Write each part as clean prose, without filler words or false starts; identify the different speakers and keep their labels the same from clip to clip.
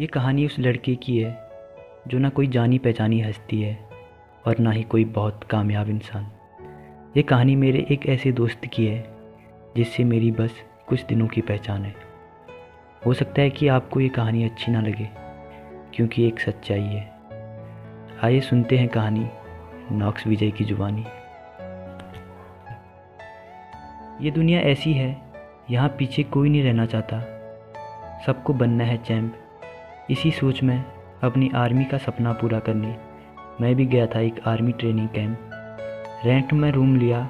Speaker 1: ये कहानी उस लड़के की है जो ना कोई जानी पहचानी हस्ती है और ना ही कोई बहुत कामयाब इंसान। ये कहानी मेरे एक ऐसे दोस्त की है जिससे मेरी बस कुछ दिनों की पहचान है। हो सकता है कि आपको ये कहानी अच्छी ना लगे क्योंकि एक सच्चाई है। आइए सुनते हैं कहानी नॉक्स विजय की जुबानी। ये दुनिया ऐसी है, यहाँ पीछे कोई नहीं रहना चाहता, सबको बनना है चैम्प। इसी सोच में अपनी आर्मी का सपना पूरा करने मैं भी गया था एक आर्मी ट्रेनिंग कैंप। रेंट में रूम लिया,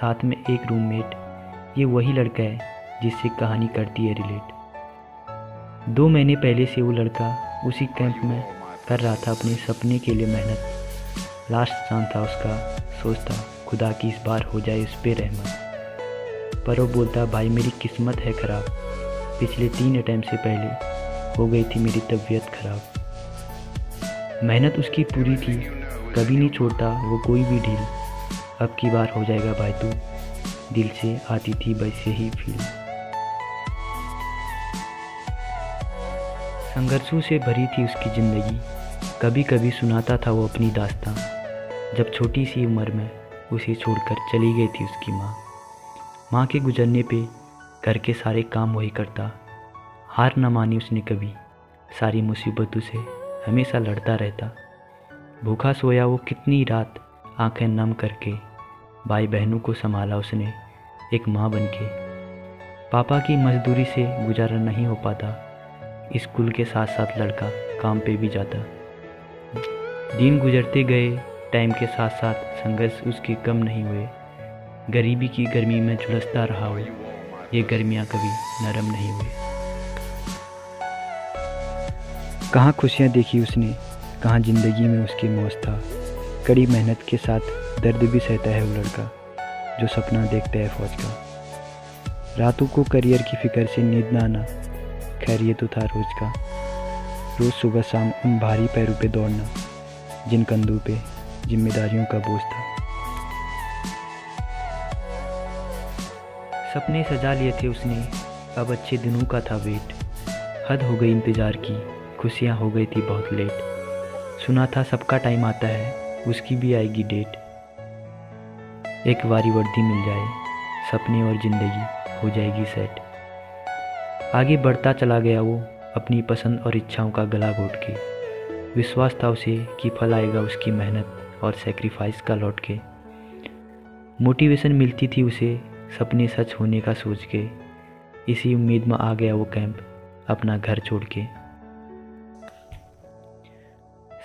Speaker 1: साथ में एक रूममेट। ये वही लड़का है जिससे कहानी करती है रिलेट। 2 महीने पहले से वो लड़का उसी कैंप में कर रहा था अपने सपने के लिए मेहनत। लास्ट चांस था उसका, सोचता खुदा की इस बार हो जाए उस पे रहमत। पर वो बोलता भाई मेरी किस्मत है ख़राब, पिछले 3 अटैम्प्ट से पहले हो गई थी मेरी तबीयत ख़राब। मेहनत उसकी पूरी थी, कभी नहीं छोड़ता वो कोई भी ढील। अब की बार हो जाएगा भाई तू, दिल से आती थी वैसे ही फील। संघर्षों से भरी थी उसकी ज़िंदगी, कभी कभी सुनाता था वो अपनी दास्तां। जब छोटी सी उम्र में उसे छोड़कर चली गई थी उसकी माँ के गुजरने पे घर के सारे काम वही करता। हार न मानी उसने कभी, सारी मुसीबतों से हमेशा लड़ता रहता। भूखा सोया वो कितनी रात आंखें नम करके, भाई बहनों को संभाला उसने एक माँ बनके। पापा की मजदूरी से गुजारा नहीं हो पाता, स्कूल के साथ साथ लड़का काम पे भी जाता। दिन गुजरते गए, टाइम के साथ साथ संघर्ष उसके कम नहीं हुए। गरीबी की गर्मी में झुलसता रहा वो, ये गर्मियाँ कभी नरम नहीं हुए। कहाँ खुशियाँ देखी उसने, कहाँ ज़िंदगी में उसकी मौज था। कड़ी मेहनत के साथ दर्द भी सहता है वो लड़का जो सपना देखता है फौज का। रातों को करियर की फ़िक्र से नींद ना आना, खैर ये तो था रोज़ का। रोज़ सुबह शाम उन भारी पैरों पे दौड़ना जिन कंधों पे जिम्मेदारियों का बोझ था। सपने सजा लिए थे उसने, अब अच्छे दिनों का था वेट। हद हो गई इंतज़ार की, खुशियाँ हो गई थी बहुत लेट। सुना था सबका टाइम आता है, उसकी भी आएगी डेट। एक बारी वर्दी मिल जाए, सपने और ज़िंदगी हो जाएगी सेट। आगे बढ़ता चला गया वो अपनी पसंद और इच्छाओं का गला घोट के। विश्वास था उसे कि फल आएगा उसकी मेहनत और सेक्रीफाइस का लौट के। मोटिवेशन मिलती थी उसे सपने सच होने का सोच के। इसी उम्मीद में आ गया वो कैंप अपना घर छोड़ के।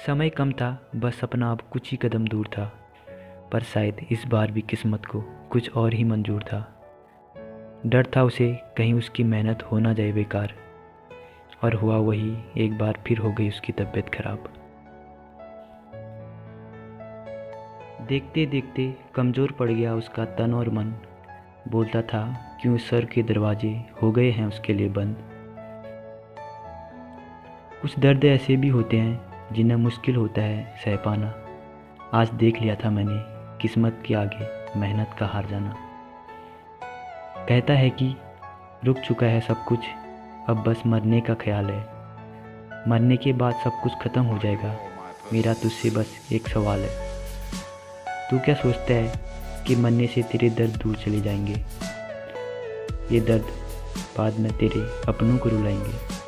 Speaker 1: समय कम था, बस सपना अब कुछ ही कदम दूर था, पर शायद इस बार भी किस्मत को कुछ और ही मंजूर था। डर था उसे कहीं उसकी मेहनत हो ना जाए बेकार, और हुआ वही, एक बार फिर हो गई उसकी तबीयत खराब। देखते देखते कमज़ोर पड़ गया उसका तन और मन। बोलता था क्यों सर के दरवाजे हो गए हैं उसके लिए बंद। कुछ दर्द ऐसे भी होते हैं जिन्हें मुश्किल होता है सह पाना। आज देख लिया था मैंने किस्मत के आगे मेहनत का हार जाना। कहता है कि रुक चुका है सब कुछ, अब बस मरने का ख्याल है। मरने के बाद सब कुछ ख़त्म हो जाएगा, मेरा तुझसे बस एक सवाल है। तू क्या सोचता है कि मरने से तेरे दर्द दूर चले जाएंगे? ये दर्द बाद में तेरे अपनों को रुलाएंगे।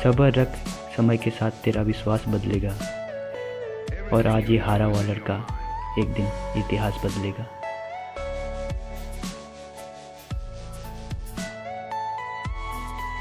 Speaker 1: सब्र रख, समय के साथ तेरा विश्वास बदलेगा, और आज ये हारा हुआ लड़का एक दिन इतिहास बदलेगा।